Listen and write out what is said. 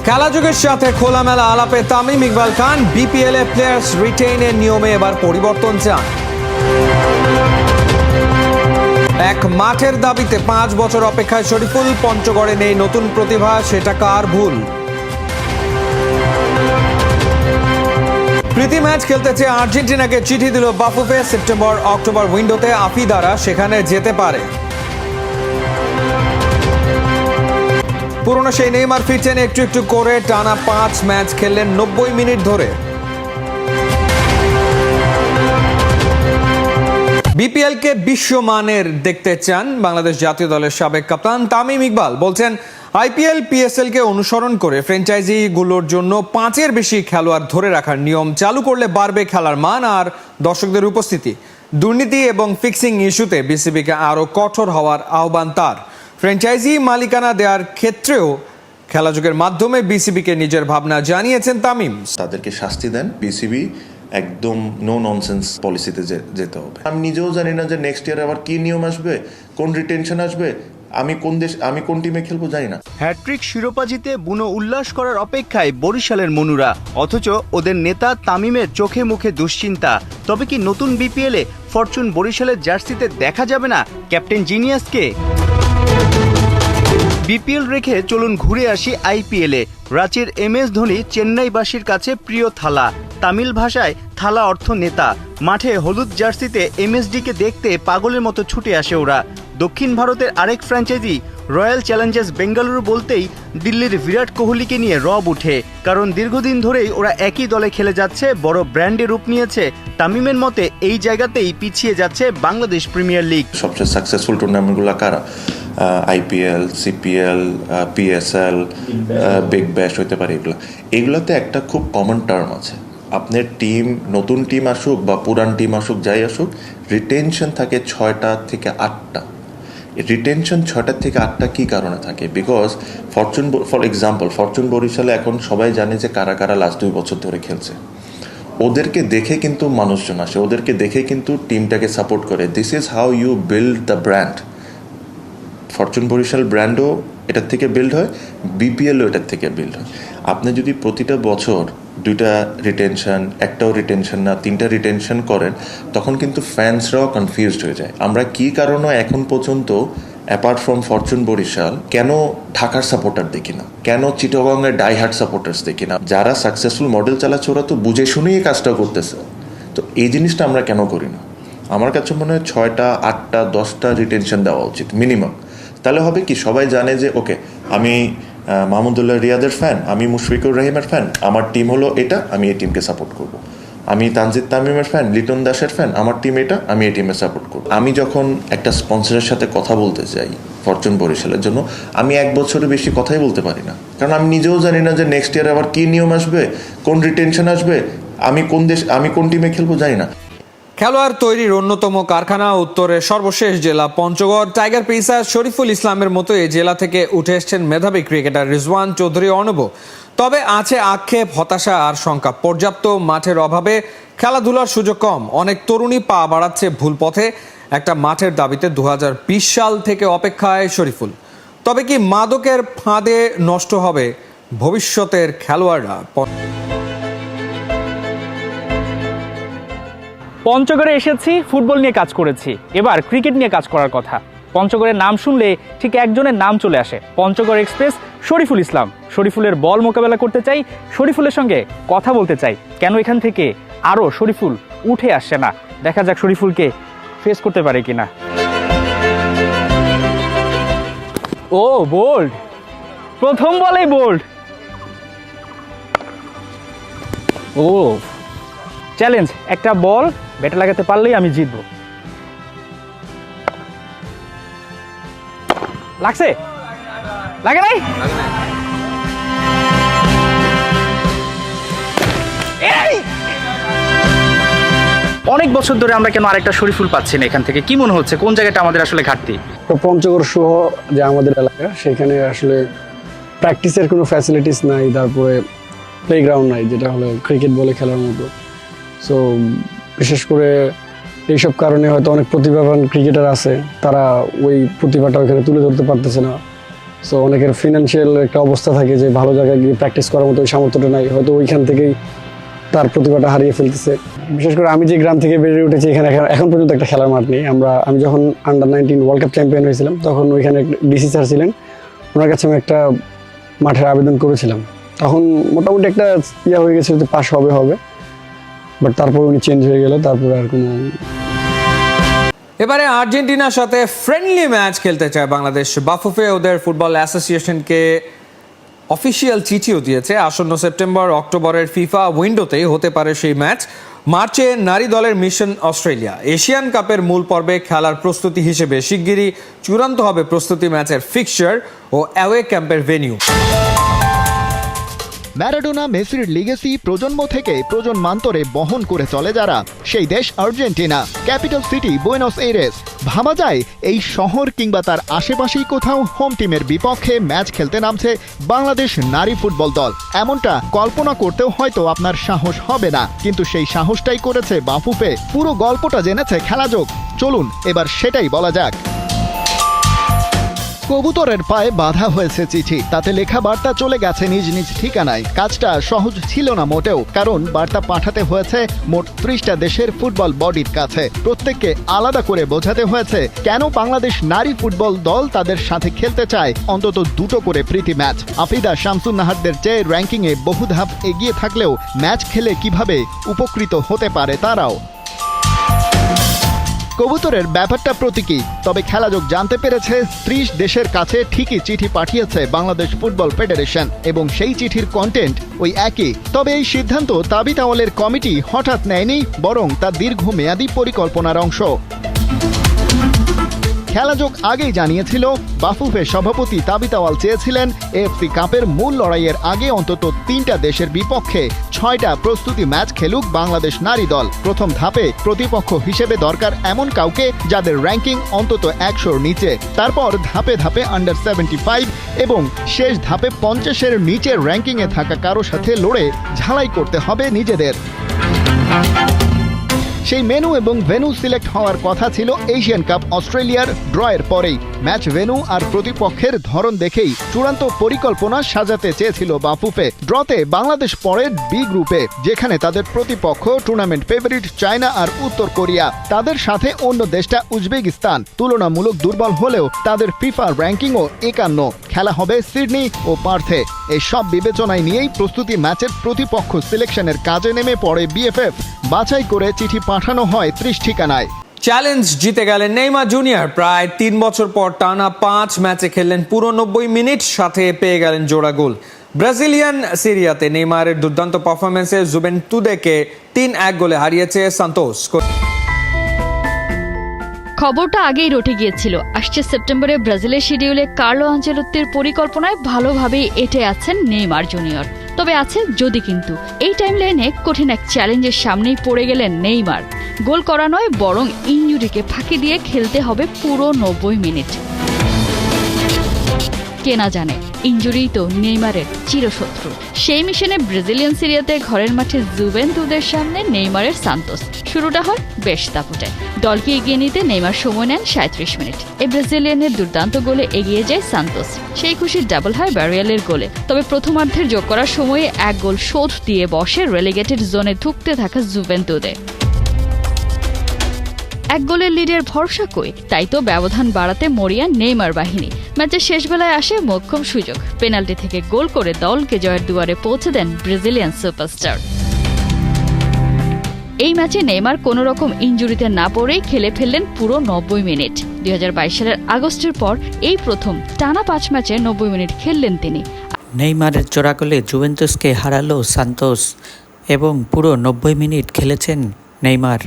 খেলাযোগের সাথে খোলামেলা আলাপে তামিম ইকবাল খান বিপিএল এ প্লেয়ার্স রিটেইনের নিয়মে এবার পরিবর্তন চান। এক মাঠের দাবিতে 5 বছর অপেক্ষায় শরীফুল, পঞ্চগড়ে নেই নতুন প্রতিভা, সেটা কার ভুল? প্রীতি ম্যাচ খেলতে চেয়ে আর্জেন্টিনাকে চিঠি দিল বাফুফে, সেপ্টেম্বর অক্টোবর উইন্ডোতে আফিদারা সেখানে যেতে পারে। পুরনো সেই নেইমার ফিরছেন একটু একটু করে, টানা 5 ম্যাচ খেললেন 90 মিনিট ধরে। বিপিএল কে বিশ্বমানের দেখতে চান বাংলাদেশ জাতীয় দলের সাবেক কাপ্তান তামিম ইকবাল। বলছেন আইপিএল পিএসএল কে অনুসরণ করে ফ্র্যাঞ্চাইজি গুলোর জন্য 5-এর বেশি খেলোয়াড় ধরে রাখার নিয়ম চালু করলে বাড়বে খেলার মান আর দর্শকদের উপস্থিতি। দুর্নীতি এবং ফিক্সিং ইস্যুতে বিসিবিকে আরো কঠোর হওয়ার আহ্বান তার। ফ্র্যাঞ্চাইজি মালিকানা দেওয়ার ক্ষেত্রেও খেলাযোগের মাধ্যমে বিসিবিকে নিজের ভাবনা জানিয়েছেন তামিম। তাদেরকে শাস্তি দেন, বিসিবি একদম নো ননসেন্স পলিসিতে যেতে হবে। আমি নিজেও জানি না যে নেক্সট ইয়ার আবার কি নিয়ম আসবে, কোন রিটেনশন আসবে, আমি কোন টিমে খেলবো জানি না। হ্যাট্রিক শিরোপা জিতে বুনো উল্লাস করার অপেক্ষায় বরিশালের মনুরা, অথচ ওদের নেতা তামিমের চোখে মুখে দুশ্চিন্তা। তবে কি নতুন বিপিএলে ফরচুন বরিশালের জার্সিতে দেখা যাবে না ক্যাপ্টেন জিনিয়াসকে? বিপিএল রেখে চলুন ঘুরে আসি আইপিএলে। রাঁচির এমএস ধোনি চেন্নাইবাসীর কাছে প্রিয় থালা, তামিল ভাষায় থালা অর্থ নেতা। মাঠে হলুদ জার্সিতে এমএসডিকে দেখতে পাগলের মতো ছুটে আসে ওরা। দক্ষিণ ভারতের আরেক ফ্র্যাঞ্চাইজি রয়্যাল চ্যালেঞ্জার্স বেঙ্গালুরু বলতেই দিল্লির বিরাট কোহলিকে নিয়ে রব উঠে, কারণ দীর্ঘদিন ধরেই ওরা একই দলে খেলে যাচ্ছে, বড় ব্র্যান্ডে রূপ নিয়েছে। তামিমের মতে এই জায়গাতেই পিছিয়ে যাচ্ছে বাংলাদেশ প্রিমিয়ার লিগ। সবচেয়ে সাকসেসফুল টুর্নামেন্টগুলো কারা? IPL, CPL, PSL, Big Bash হতে পারে। এগুলোতে একটা খুব কমন টার্ম আছে, আপনার টিম নতুন টিম আসুক বা পুরান টিম আসুক, যাই আসুক, রিটেনশন থাকে 6টা থেকে 8টা। রিটেনশন 6টা থেকে 8টা কী কারণে থাকে? বিকজ ফর এক্সাম্পল ফরচুন বরিশালে এখন সবাই জানে যে কারা কারা লাস্ট 2 বছর ধরে খেলছে। ওদেরকে দেখে কিন্তু মানুষজন আসে, ওদেরকে দেখে কিন্তু টিমটাকে সাপোর্ট করে। This is how you build the brand. Fortune Barishal ব্র্যান্ডও এটার থেকে বিল্ড হয়, বিপিএলও এটার থেকে বিল্ড হয়। আপনি যদি প্রতিটা বছর 2টা রিটেনশন, একটাও রিটেনশন না 3টা রিটেনশন করেন, তখন কিন্তু ফ্যান্সরাও কনফিউজড হয়ে যায়। আমরা কি কারণে এখন পর্যন্ত অ্যাপার্ট ফ্রম ফরচুন বরিশাল কেন ঢাকার সাপোর্টার দেখি না, কেন চিটাগংয়ের ডাইহার্ট সাপোর্টার্স দেখি না? যারা সাকসেসফুল মডেল চালাচ্ছে ওরা তো বুঝে শুনেই এই কাজটা করতেছে। তো এই জিনিসটা আমরা কেন করি না? আমার কাছে মনে হয় 6টা, 8টা, 10টা রিটেনশন দেওয়া উচিত মিনিমাম। তাহলে হবে কি, সবাই জানে যে ওকে আমি মাহমুদুল্লাহ রিয়াদের ফ্যান, আমি মুশফিকুর রহিমের ফ্যান, আমার টিম হলো এটা, আমি এই টিমকে সাপোর্ট করব। আমি তানজিদ তামিমের ফ্যান, লিটন দাসের ফ্যান, আমার টিম এটা, আমি এই টিমে সাপোর্ট করব। আমি যখন একটা স্পন্সরের সাথে কথা বলতে যাই ফরচুন বরিশালের জন্য, আমি 1 বছরের বেশি কথাই বলতে পারি না, কারণ আমি নিজেও জানি না যে নেক্সট ইয়ার আবার কি নিয়ম আসবে, কোন রিটেনশন আসবে, আমি কোন টিমে খেলবো জানি না। খেলোয়াড় তৈরির অন্যতম কারখানা উত্তরের সর্বশেষ জেলা পঞ্চগড়। টাইগার পেসার শরীফুল ইসলামের মতো এই জেলা থেকে উঠে এসছেন মেধাবী ক্রিকেটার রিজওয়ান চৌধুরী অর্ণব। তবে আছে আক্ষেপ, হতাশা আর শঙ্কা। পর্যাপ্ত মাঠের অভাবে খেলাধুলার সুযোগ কম, অনেক তরুণী পা বাড়াচ্ছে ভুল পথে। একটা মাঠের দাবিতে 2020 সাল থেকে অপেক্ষায় শরীফুল। তবে কি মাদকের ফাঁদে নষ্ট হবে ভবিষ্যতের খেলোয়াড়রা? পঞ্চগড়ে এসেছি, ফুটবল নিয়ে কাজ করেছি, এবার ক্রিকেট নিয়ে কাজ করার কথা। পঞ্চগড়ের নাম শুনলে ঠিক একজনের নাম চলে আসে, পঞ্চগড় এক্সপ্রেস শরীফুল ইসলাম। শরীফুলের বল মোকাবেলা করতে চাই, শরীফুলের সঙ্গে কথা বলতে চাই। কেন এখান থেকে আরও শরীফুল উঠে আসছে না? দেখা যাক শরীফুলকে ফেস করতে পারে কিনা। ও বোল্ড, প্রথম বলেই বোল্ড। ও চ্যালেঞ্জ, একটা বল ব্যাটে লাগাতে পারলেই আমি জিতবো। লাগছে? লাগে নাই? অনেক বছর ধরে আমরা কেন আরেকটা শরীফুল পাচ্ছি না? এখান থেকে কি মনে হচ্ছে কোন জায়গাটা আমাদের আসলে ঘাটতি? তো পঞ্চগড় সহ যে আমাদের এলাকা, সেখানে আসলে প্র্যাকটিসের কোনো ফ্যাসিলিটিস নাই, তারপরে প্লেগ্রাউন্ড নাই যেটা হলো ক্রিকেট বলে খেলার মতো। সো বিশেষ করে এইসব কারণে হয়তো অনেক প্রতিভাবান ক্রিকেটার আছে, তারা ওই প্রতিভাটা ওইখানে তুলে ধরতে পারতেছে না। সো অনেকের ফিনান্সিয়াল একটা অবস্থা থাকে যে ভালো জায়গায় গিয়ে প্র্যাকটিস করার মতো ওই সামর্থ্যটা নাই, হয়তো ওইখান থেকেই তার প্রতিভাটা হারিয়ে ফেলতেছে। বিশেষ করে আমি যে গ্রাম থেকে বেড়ে উঠেছি, এখানে এখন পর্যন্ত একটা খেলার মাঠ নেই। আমি যখন আন্ডার-19 ওয়ার্ল্ড কাপ চ্যাম্পিয়ন হয়েছিলাম, তখন ওইখানে ডিসি স্যার ছিলেন, ওনার কাছে আমি একটা মাঠের আবেদন করেছিলাম। তখন মোটামুটি একটা হয়ে গেছিল যে পাস হবে, বাট তারপর উনি চেঞ্জ হয়ে গেল, তারপরে আর কোনো। এবারে আর্জেন্টিনার সাথে ফ্রেন্ডলি ম্যাচ খেলতে চায় বাংলাদেশ। বাফুফে ওদের ফুটবল অ্যাসোসিয়েশনকে অফিসিয়াল চিঠিও দিয়েছে। আসন্ন সেপ্টেম্বর অক্টোবরের ফিফা উইন্ডোতেই হতে পারে সেই ম্যাচ। মার্চে নারী দলের মিশন অস্ট্রেলিয়া। এশিয়ান কাপের মূল পর্বে খেলার প্রস্তুতি হিসেবে শিগগিরই চূড়ান্ত হবে প্রস্তুতি ম্যাচের ফিক্সচার ও অ্যাওয়ে ক্যাম্পের ভেন্যু। ম্যারাডোনা মেসির লিগেসি প্রজন্ম থেকে প্রজন্মান্তরে বহন করে চলে যারা, সেই দেশ Argentina, capital city Buenos Aires. ভাবা যায় এই শহর কিংবা তার আশেপাশেই কোথাও হোম টিমের বিপক্ষে ম্যাচ খেলতে নামছে বাংলাদেশ নারী ফুটবল দল। এমনটা কল্পনা করতেও হয়তো আপনার সাহস হবে না, কিন্তু সেই সাহসটাই করেছে বাফুফে। পুরো গল্পটা জেনেছে খেলাযোগ। চলুন এবার সেটাই বলা যাক। কবুতরের পায়ে বাধা হয়েছে চিঠি, তাতে লেখা বার্তা চলে গেছে নিজ নিজ ঠিকানায়। কাজটা সহজ ছিল না মোটেও, কারণ বার্তা পাঠাতে হয়েছে মোট 30টা দেশের ফুটবল বডির কাছে। প্রত্যেককে আলাদা করে বোঝাতে হয়েছে কেন বাংলাদেশ নারী ফুটবল দল তাদের সাথে খেলতে চায় অন্তত 2টো করে প্রীতি ম্যাচ। আফিদা শামসুন নাহারদের চেয়ে র্যাঙ্কিংয়ে বহু ধাপ এগিয়ে থাকলেও ম্যাচ খেলে কিভাবে উপকৃত হতে পারে তারাও। কবুতরের ব্যাপারটা প্রতীকী, তবে খেলাযোগ জানতে পেরেছে 30 দেশের কাছে ঠিকই চিঠি পাঠিয়েছে বাংলাদেশ ফুটবল ফেডারেশন, এবং সেই চিঠির কন্টেন্ট ওই একই। তবে এই সিদ্ধান্ত তাবিত আওয়ালের কমিটি হঠাৎ নেয়নি, বরং তা দীর্ঘমেয়াদী পরিকল্পনার অংশ। খেলাযোগ আগেই জানিয়েছিল বাফুফে সভাপতি তাবিত আওয়াল চেয়েছিলেন এএফসি কাপের মূল লড়াইয়ের আগে অন্তত 3টা দেশের বিপক্ষে 6টা প্রস্তুতি ম্যাচ খেলুক বাংলাদেশ নারী দল। প্রথম ধাপে প্রতিপক্ষ হিসেবে দরকার এমন কাউকে যাদের র্যাঙ্কিং অন্তত 100-র নিচে। তারপর ধাপে ধাপে আন্ডার 75 এবং শেষ ধাপে 50-এর নিচের র্যাঙ্কিংয়ে থাকা কারো সাথে লড়ে ঝালাই করতে হবে নিজেদের। সেই মেনু এবং ভেন্যু সিলেক্ট হওয়ার কথা ছিল এশিয়ান কাপ অস্ট্রেলিয়ার ড্রয়ের পরেই। ম্যাচ ভেন্যু আর প্রতিপক্ষের ধরন দেখেই চূড়ান্ত পরিকল্পনা সাজাতে চেয়েছিল বাফুফে। ড্রতে বাংলাদেশ পড়ে বি গ্রুপে, যেখানে তাদের প্রতিপক্ষ টুর্নামেন্ট ফেভারিট চায়না আর উত্তর কোরিয়া। তাদের সাথে অন্য দেশটা উজবেকিস্তান, তুলনামূলক দুর্বল হলেও তাদের ফিফা র্যাঙ্কিংও 51। খেলা হবে সিডনি ও পার্থে। এই সব বিবেচনায় নিয়েই প্রস্তুতি ম্যাচের প্রতিপক্ষ সিলেকশনের কাজে নেমে পড়ে বিএফএফ। বাছাই করে চিঠি পাঠানো হয় 30 ঠিকানায়। চ্যালেঞ্জ জিতে গেলেন নেইমার জুনিয়র। প্রায় 3 বছর পর টানা 5 ম্যাচে খেললেন পুরো 90 মিনিট, সাথে পেয়ে গেলেন জোড়া গোল। ব্রাজিলিয়ান সিরিয়াতে নেইমারের দুর্দান্ত পারফরমেন্সে জুভেন্তুদেকে 3-1 গোলে হারিয়েছে সান্তোস। খবরটা আগেই রটে গিয়েছিল। আসছে সেপ্টেম্বরে ব্রাজিলের শিডিউলে কার্লো আঞ্চেলোত্তির পরিকল্পনায় ভালোভাবেই এঁটে আছেন নেইমার জুনিয়র। তবে আছে যদি কিন্তু। এই টাইমলাইনে কঠিন এক চ্যালেঞ্জের সামনেই পড়ে গেলেন নেইমার। গোল করা নয়, বরং ইনজুরিকে ফাঁকি দিয়ে খেলতে হবে পুরো 90 মিনিট। কে না জানে ইনজুরি তো নেইমারের চিরশত্রু। সেই মিশনে ব্রাজিলিয়ান সিরিয়াতে ঘরের মাঠে জুভেন্তুদের সামনে নেইমারের সান্তোস। শুরুটা হয় বেশ দাপুটে। দলকে এগিয়ে নিতে নেইমার সময় নেন 37 মিনিট। এই ব্রাজিলিয়ানের দুর্দান্ত গোলে এগিয়ে যায় সান্তোস। সেই খুশি ডাবল হয় ব্যারিয়ালের গোলে। তবে প্রথমার্ধের যোগ করার সময়ে 1 গোল শোধ দিয়ে বসে রেলিগেটেড জোনে ঢুকতে থাকা জুভেন্তুদে। 1 গোলের লিডের ভরসা কই, তাই তো ব্যবধান বাড়াতে মরিয়া নেইমার বাহিনী। ম্যাচের শেষ বেলায় আসে মোক্ষম সুযোগ। পেনাল্টি থেকে গোল করে দলকে জয়ের দুয়ারে পৌঁছে দেন ব্রাজিলিয়ান সুপারস্টার। এই ম্যাচে নেইমার কোনো রকম ইনজুরিতে না পড়েই খেলে ফেললেন পুরো 90 মিনিট। 2022 সালের আগস্টের পর এই প্রথম টানা 5 ম্যাচে 90 মিনিট খেললেন তিনি। নেইমারের জোড়া গোলে জুভেন্তুসকে হারালো সান্তোস এবং পুরো 90 মিনিট খেলেছেন নেইমার।